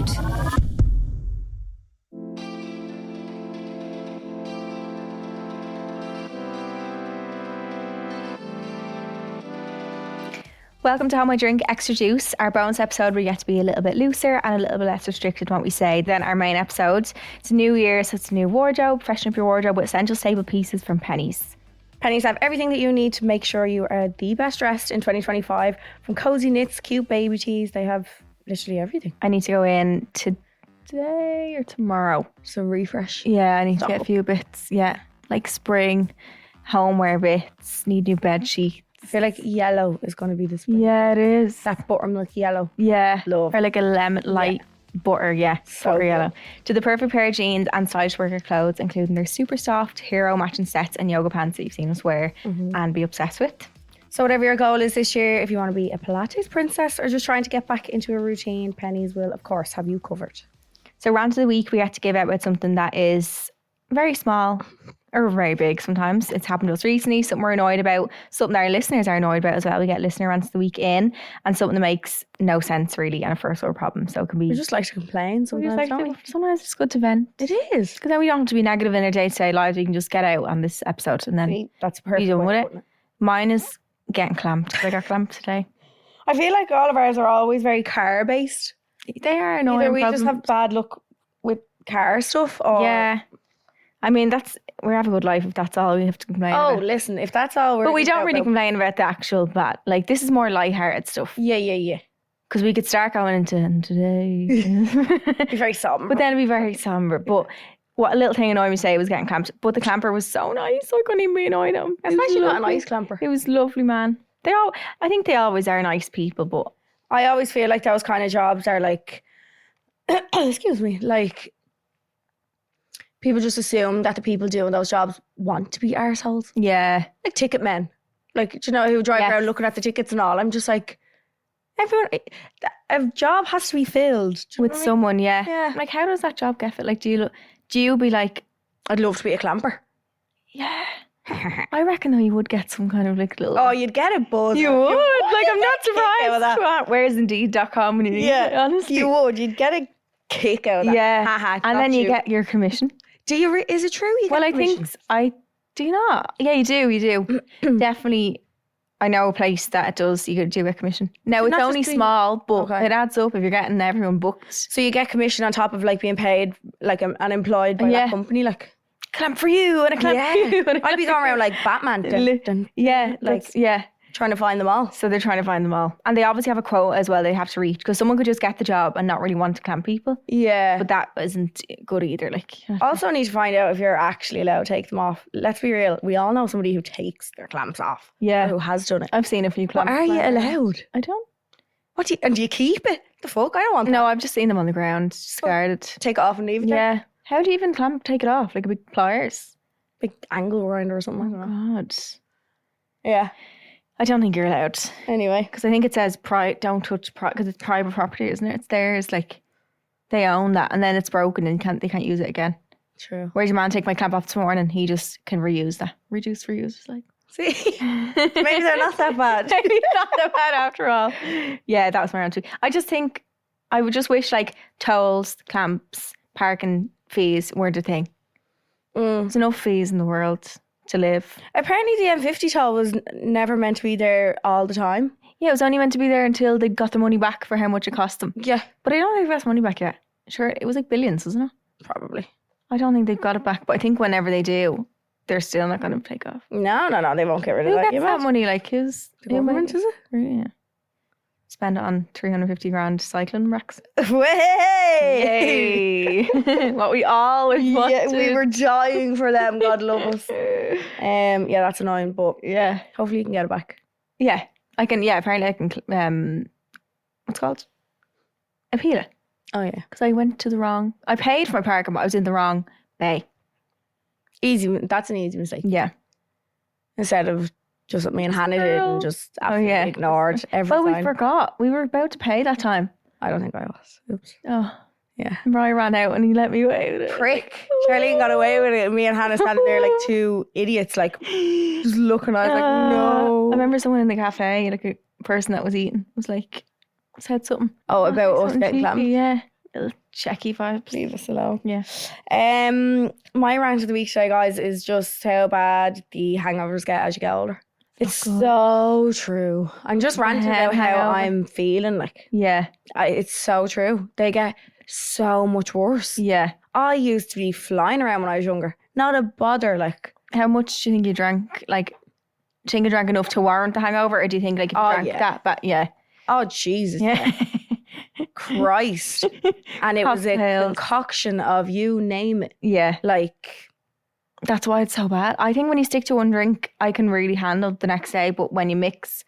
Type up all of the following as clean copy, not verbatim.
GoLoud. Welcome to How My Drink Extra Juice, our bonus episode where we get to be a little bit looser and a little bit less restricted in what we say than our main episode. It's a new year, so it's a new wardrobe. Freshen up your wardrobe with essential staple pieces from Pennies. Pennies have everything that you need to make sure you are the best dressed in 2025. From cozy knits, cute baby tees, they have literally everything. I need to go in today or tomorrow. So refresh. Yeah, I need to get a few bits. Yeah, like spring, homeware bits, need new bed sheets. I feel like yellow is going to be the spring. Yeah, it is. That buttermilk yellow. Yeah. Love. Or like a lemon light butter, So butter good. yellow. To the perfect pair of jeans and stylish worker clothes, including their super soft hero matching sets and yoga pants that you've seen us wear and be obsessed with. So whatever your goal is this year, if you want to be a Pilates princess or just trying to get back into a routine, Pennies will, of course, have you covered. So rant of the week, we get to give out with something that is very small or very big sometimes. It's happened to us recently, something we're annoyed about, something that our listeners are annoyed about as well. We get listener rants of the week in, and something that makes no sense really and a first world problem. So it can be... We just like to complain sometimes, don't we? Sometimes it's good to vent. It is. Because then we don't have to be negative in our day-to-day lives. We can just get out on this episode and then See, that's a perfect be done way with of it. putting it. Mine is getting clamped. I got clamped today. I feel like all of ours are always very car based. They are annoying. Either we problems. just have bad luck with car stuff or... Yeah. I mean, we have a good life if that's all we have to complain Oh, about. listen, if that's all we're... But we don't really about, complain about the actual bad. Like, this is more lighthearted stuff. Yeah. Because we could start going into "And today." Be very somber. But then it'd be very somber. But what a little thing annoyed me to say was getting clamped. But the clamper was so nice. I couldn't even be annoyed at him. It was Especially not a lovely. nice clamper. It was lovely, man. I think they always are nice people, but... I always feel like those kind of jobs are like... excuse me. Like... People just assume that the people doing those jobs want to be arseholes. Yeah. Like ticket men. Like, do you know, who drive around looking at the tickets and all. I'm just like... Everyone... A job has to be filled. Do you know With what I mean? someone, yeah. Yeah. Like, how does that job get fit? Like, do you be like... I'd love to be a clamper. Yeah. I reckon though you would get some kind of like little... Oh, you'd get a buzz. You would. Like, I'm not Kick out of that. surprised. Where's Indeed.com when you need it, honestly. You would. You'd get a kick out of that. Yeah. Haha, And then got you get your commission. Do you? Is it true? You Well, get I commission? think do you not? Yeah, you do. Definitely. I know a place that it does. You do get commission. Now, it's not only just doing- small, but Okay. it adds up if you're getting everyone booked. So you get commission on top of like being paid like unemployed by Yeah. that company. Like, Clamp for you and a clamp for you. And a I'd be going around like Batman. Yeah, like yeah. trying to find them all. So they're trying to find them all. And they obviously have a quota as well they have to reach. Because someone could just get the job and not really want to clamp people. Yeah. But that isn't good either. Like, Also need to find out if you're actually allowed to take them off. Let's be real. We all know somebody who takes their clamps off. yeah. Or who has done it. I've seen a few But clamps. are you like that. allowed? I don't. What do you keep it? The fuck? I don't want that. No, I've just seen them on the ground, discarded. Take it off and leave it there. Yeah. How do you even take it off? Like a big pliers? Big angle grinder or something. I don't know. God. Yeah. I don't think you're allowed. Anyway. Because I think it says don't touch because it's private property, isn't it? It's theirs. Like, they own that. And then it's broken and they can't use it again. True. Where's your man take my clamp off this morning? He just can reuse that. Reduce, reuse. It's like, See? Maybe they're not that bad. maybe not that bad after all. Yeah, that was my answer. I just think I would just wish like tolls, clamps, parking fees weren't a thing. There's enough fees in the world to live. Apparently the M50 toll was never meant to be there all the time. Yeah, it was only meant to be there until they got the money back for how much it cost them. Yeah. But I don't think they've got the money back yet. Sure, it was like billions, wasn't it? Probably. I don't think they've got it back. But I think whenever they do, they're still not going to take off. No, they won't get rid of Who that. gets You that mad? money? Like, who's... The government, is it? Yeah. Spend it on 350 grand cycling racks. Way! Yay! What we always wanted. Yeah, we were dying for them. God love us. Yeah, that's annoying, but Yeah. hopefully you can get it back. Yeah. I can, yeah, apparently I can, what's it called? Appeal it. Oh yeah, Because I went to the wrong, I paid for my parking, but I was in the wrong bay. easy. That's an easy mistake. Yeah. Instead of just what me and Hannah did and just absolutely yeah. ignored every Well, we sign. forgot. We were about to pay that time. I don't think I was. Oops. Oh. Yeah. Remember I ran out and he let me away with it. Prick. Charleen got away with it. And me and Hannah standing there like two idiots, like just looking. I was like, no. I remember someone in the cafe, like a person that was eating, was like, said something. Oh, about us something getting cheeky, clamped. Yeah. Little checky vibes. Leave us alone. Yeah. My rant of the week today, guys, is just how bad the hangovers get as you get older. It's so true. I'm just ranting about how I'm feeling. Like, Yeah. it's so true. They get so much worse. Yeah. I used to be flying around when I was younger. Not a bother. Like, how much do you think you drank? Like, do you think you drank enough to warrant the hangover, or do you think like if you drank that? But yeah. Oh Jesus. Yeah. Christ. And it was a concoction of you name it. Yeah. Like, that's why it's so bad. I think when you stick to one drink, I can really handle the next day. But when you mix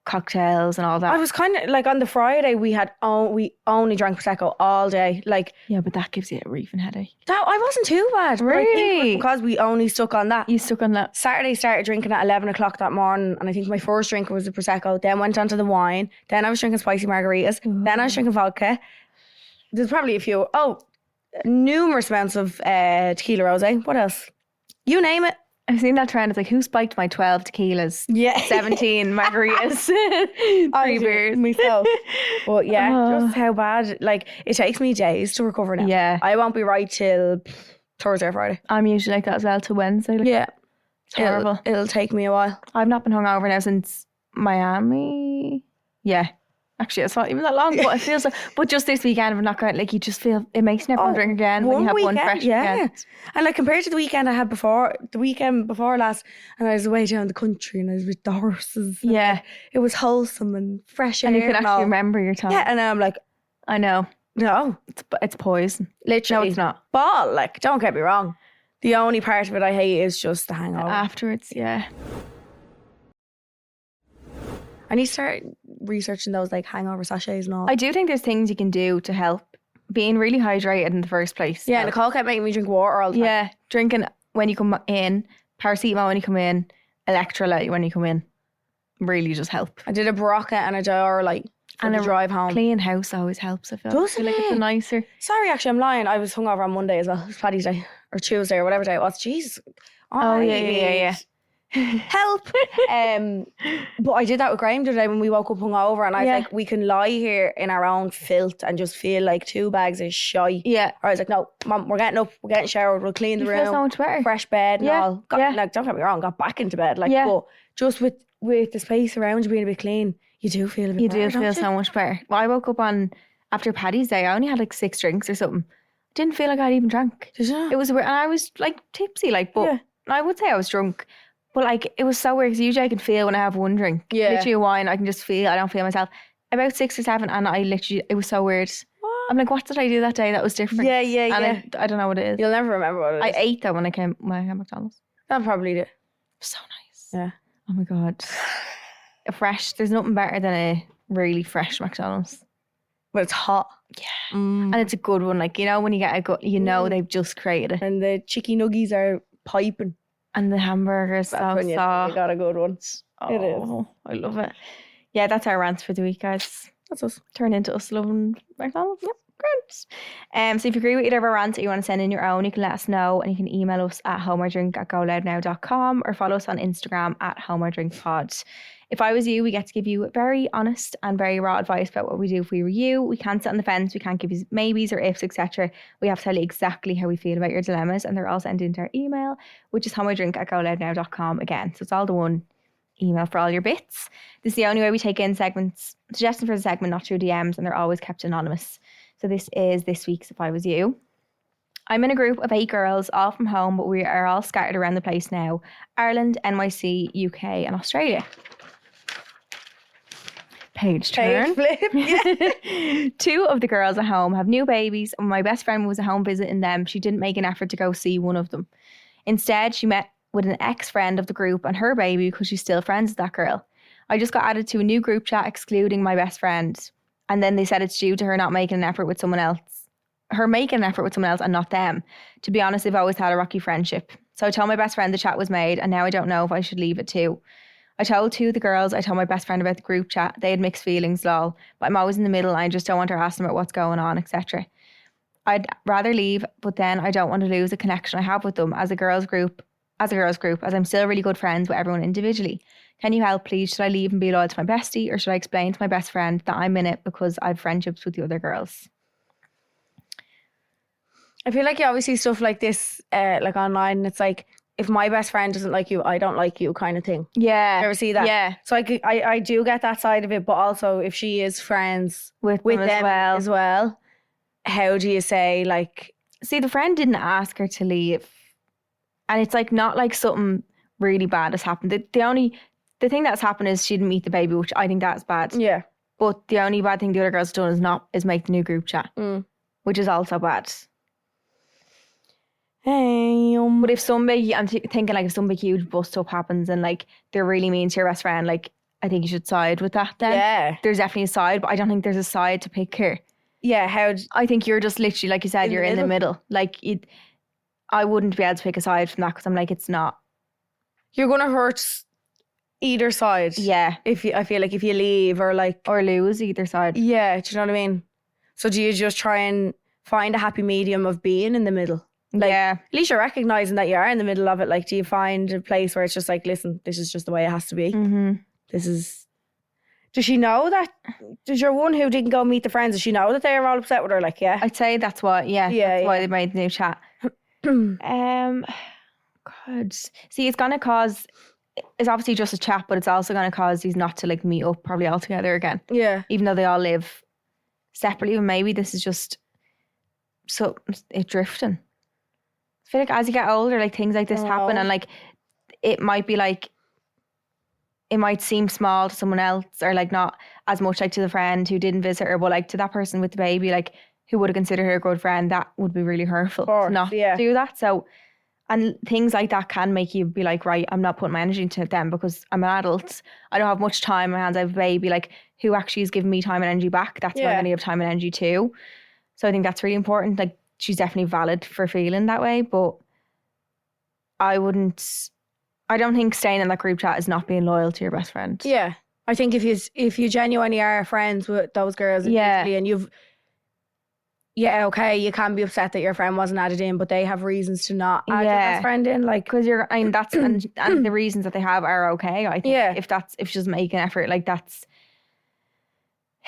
cocktails and all that, I was kind of like on the Friday we only drank Prosecco all day. Like, yeah, but that gives you a reefing headache. That I wasn't too bad. Really? I think it was because we only stuck on that. You stuck on that. Saturday started drinking at 11 o'clock that morning, and I think my first drink was the Prosecco. Then went on to the wine. Then I was drinking spicy margaritas. Ooh. Then I was drinking vodka. There's probably a few. Numerous amounts of tequila rosé. What else? You name it. I've seen that trend. It's like, who spiked my 12 tequilas? Yeah. 17 margaritas. 3 beers. Myself. But yeah, just how bad. Like, it takes me days to recover now. Yeah. I won't be right till Thursday or Friday. I'm usually like that as well till Wednesday. Like, yeah. It's horrible. It'll take me a while. I've not been hungover now since Miami. Yeah. Actually, it's not even that long, but it feels like. But just this weekend, we're not going. Like, you just feel it makes you never want to drink again when you have one fresh weekend. And like compared to the weekend I had before, the weekend before last, and I was away down the country and I was with the horses. Yeah, it was wholesome and fresh air, and you can actually remember your time. Yeah, and I'm like, I know. No, it's poison. Literally, no, it's not. But like, don't get me wrong. The only part of it I hate is just the hangover afterwards. Yeah. I need to start researching those like hangover sachets and all. I do think there's things you can do to help being really hydrated in the first place. Yeah, Nicole kept making me drink water all the time. Yeah, drinking when you come in, paracetamol when you come in, electrolyte when you come in. Really just help. I did a Barocca and a Dior and a drive home. Clean house always helps, I feel. Doesn't like it's nicer. Sorry, actually, I'm lying. I was hungover on Monday as well. It was Paddy's Day or Tuesday or whatever day it was. Jeez. Yeah. Help. But I did that with Graham the other day when we woke up hungover, and I was like, we can lie here in our own filth and just feel like 2 bags of shite. Yeah. Or I was like, no, Mum, we're getting up, we're getting showered, we'll clean the room. Feel so much better. Fresh bed and all. Like, don't get me wrong, got back into bed. Like, but just with the space around you being a bit clean, you do feel a bit better. You do feel so much better. Well, I woke up after Paddy's Day, I only had like 6 drinks or something. Didn't feel like I'd even drank. Did you? It was weird. And I was like tipsy, like, but I would say I was drunk. But like, it was so weird because usually I can feel when I have one drink. Yeah. Literally a wine, I can just feel, I don't feel myself. About 6 or 7, and I literally, it was so weird. What? I'm like, what did I do that day that was different? Yeah. And I don't know what it is. You'll never remember what it is. I ate that when I came at McDonald's. That probably did. So nice. Yeah. Oh my God. Fresh. There's nothing better than a really fresh McDonald's. But it's hot. Yeah. And it's a good one. Like, you know, when you get a good, you know, they've just created it. And the chicken nuggies are piping. And the hamburgers so soft. You got a good one. It is. I love it. Yeah, that's our rant for the week, guys. That's us. Turn into us loving McDonald's. Yep. Great. So if you agree with either of our rants or you want to send in your own, you can let us know, and you can email us at homeordrink@goloudnow.com or follow us on Instagram at homeordrinkpod. If I was you, we get to give you very honest and very raw advice about what we do if we were you. We can't sit on the fence. We can't give you maybes or ifs, etc. We have to tell you exactly how we feel about your dilemmas, and they're all sent into our email, which is homeordrink@goloudnow.com again. So it's all the one email for all your bits. This is the only way we take in segments, suggestions for the segment, not through DMs, and they're always kept anonymous. So this is this week's If I Was You. I'm in a group of 8 girls, all from home, but we are all scattered around the place now. Ireland, NYC, UK and Australia. Page turn. Flip, yeah. 2 of the girls at home have new babies, and my best friend was at home visiting them. She didn't make an effort to go see one of them. Instead, she met with an ex-friend of the group and her baby because she's still friends with that girl. I just got added to a new group chat excluding my best friend. And then they said it's due to her not making an effort with someone else. Her making an effort with someone else and not them. To be honest, they've always had a rocky friendship. So I told my best friend the chat was made, and now I don't know if I should leave it too. I told 2 of the girls, I told my best friend about the group chat. They had mixed feelings, lol. But I'm always in the middle and I just don't want to ask them about what's going on, etc. I'd rather leave, but then I don't want to lose the connection I have with them as a girls group, as I'm still really good friends with everyone individually. Can you help, please? Should I leave and be loyal to my bestie, or should I explain to my best friend that I'm in it because I have friendships with the other girls? I feel like you always see stuff like this, like online. And it's like, if my best friend doesn't like you, I don't like you, kind of thing. Yeah. You ever see that? Yeah. So I do get that side of it, but also if she is friends With with them them as well, how do you say, like... See, the friend didn't ask her to leave. And it's like not like something really bad has happened. The thing that's happened is she didn't meet the baby, which I think that's bad. Yeah. But the only bad thing the other girl's done is make the new group chat, which is also bad. Hey, But if somebody, I'm thinking like if some big huge bust up happens and like they're really mean to your best friend, like I think you should side with that then. Yeah. There's definitely a side, but I don't think there's a side to pick here. Yeah, I think you're just literally, like you said, you're in the middle. Like I wouldn't be able to pick a side from that because I'm like, it's not. You're going to hurt either side. Yeah. I feel like if you leave or like... Or lose either side. Yeah, do you know what I mean? So do you just try and find a happy medium of being in the middle? Like, yeah. At least you're recognising that you are in the middle of it. Like, do you find a place where it's just like, listen, this is just the way it has to be? Mm-hmm. This is... Does she know that? Does your one who didn't go meet the friends, does she know that they're all upset with her? Like, yeah. I'd say that's why, that's why they made the new chat. God. See, it's going to cause... It's obviously just a chat, but it's also going to cause these not to like meet up probably all together again. Yeah. Even though they all live separately, and maybe this is just it drifting. I feel like as you get older, like things like this happen, and like it might be like it might seem small to someone else, or like not as much like to the friend who didn't visit her, but like to that person with the baby, like who would have considered her a good friend, that would be really hurtful to not do that. So. And things like that can make you be like, right, I'm not putting my energy into them because I'm an adult. I don't have much time on my hands. I have a baby. Like, who actually is giving me time and energy back? That's what I'm going to give time and energy to. So I think that's really important. Like, she's definitely valid for feeling that way. But I don't think staying in that group chat is not being loyal to your best friend. Yeah. I think if you genuinely are friends with those girls and you've... Yeah, okay, you can be upset that your friend wasn't added in, but they have reasons to not add your best friend in, like, because that's and the reasons that they have are okay. I think if she doesn't make an effort, like that's.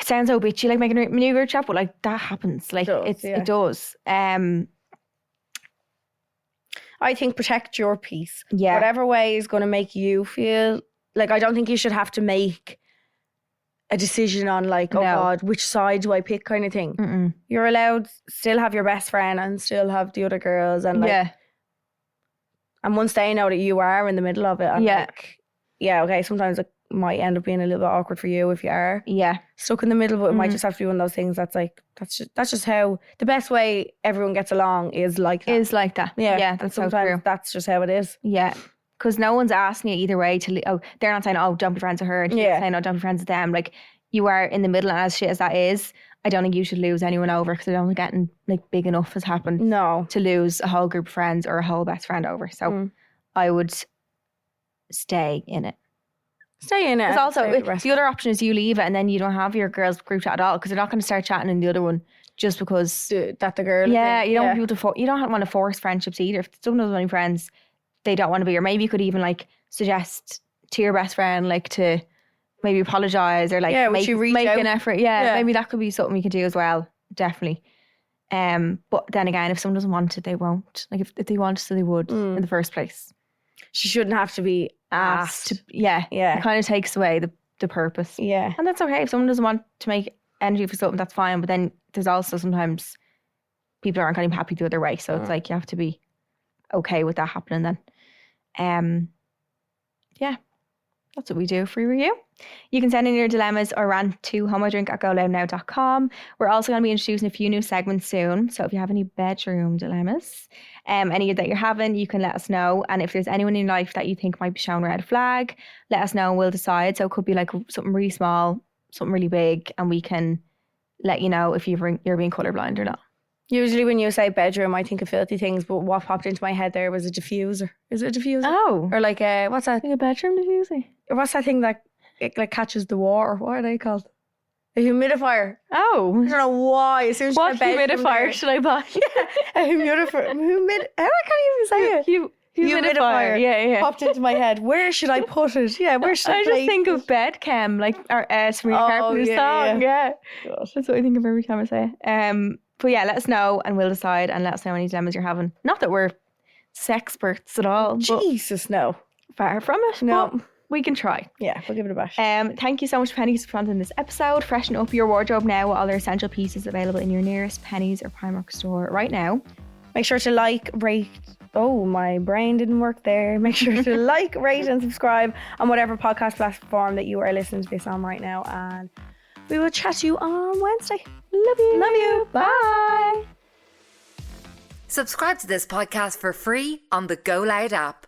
It sounds so bitchy, like making a new group chat, but like that happens, like it does. I think protect your peace. Yeah, whatever way is going to make you feel like. I don't think you should have to make a decision on like, oh God, which side do I pick, kind of thing. Mm-mm. You're allowed still have your best friend and still have the other girls, and like, and once they know that you are in the middle of it, and like, okay, sometimes it might end up being a little bit awkward for you if you are stuck in the middle, but it might just have to be one of those things that's like, that's just how the best way everyone gets along is like that. Yeah, that's so true. That's just how it is. Yeah. Because no one's asking you either way they're not saying, oh, don't be friends with her. And she's saying, oh, don't be friends with them. Like, you are in the middle, and as shit as that is, I don't think you should lose anyone over, because I don't think getting like big enough has happened to lose a whole group of friends or a whole best friend over. So I would stay in it. Stay in it. Because also, the other option is you leave it and then you don't have your girls group chat at all, because they're not going to start chatting in the other one just because that the girl. Yeah, you don't want people you don't want to force friendships either. If someone doesn't have any friends, they don't want to be, or maybe you could even like suggest to your best friend like to maybe apologise or like make an effort. Maybe that could be something we could do as well. Definitely. But then again, if someone doesn't want it, they won't. Like if they wanted to, they would in the first place. She shouldn't have to be asked. It kind of takes away the purpose. Yeah. And that's okay. If someone doesn't want to make energy for something, that's fine. But then there's also sometimes people aren't kind of happy the other way. So it's like you have to be okay with that happening then. That's what we do for review. You can send in your dilemmas or rant to homeidrink@goloudnow.com. We're also going to be introducing a few new segments soon. So if you have any bedroom dilemmas, any that you're having, you can let us know. And if there's anyone in your life that you think might be showing a red flag, let us know and we'll decide. So it could be like something really small, something really big, and we can let you know if you're being colourblind or not. Usually when you say bedroom, I think of filthy things, but what popped into my head there was a diffuser. Is it a diffuser? Oh. Or like what's that? Like a bedroom diffuser? Or what's that thing that it like catches the water? What are they called? A humidifier. Oh. I don't know why. As soon as what humidifier should I buy? A humidifier. I can't even say it. Humidifier. Yeah. Popped into my head. Where should I put it? Yeah, where should I just think of bed chem, like our Sabrina Carpenter's song. Yeah. That's what I think of every time I say it. But yeah, let us know and we'll decide, and let us know any dilemmas you're having. Not that we're sexperts at all. Jesus, no. Far from it. No. We can try. Yeah, we'll give it a bash. Thank you so much, Pennies, for sponsoring this episode. Freshen up your wardrobe now with all their essential pieces available in your nearest Pennies or Primark store right now. Make sure to like, rate. Oh, my brain didn't work there. Make sure to like, rate, and subscribe on whatever podcast platform that you are listening to this on right now. And we will chat to you on Wednesday. Love you. Love you. Bye. Subscribe to this podcast for free on the GoLoud app.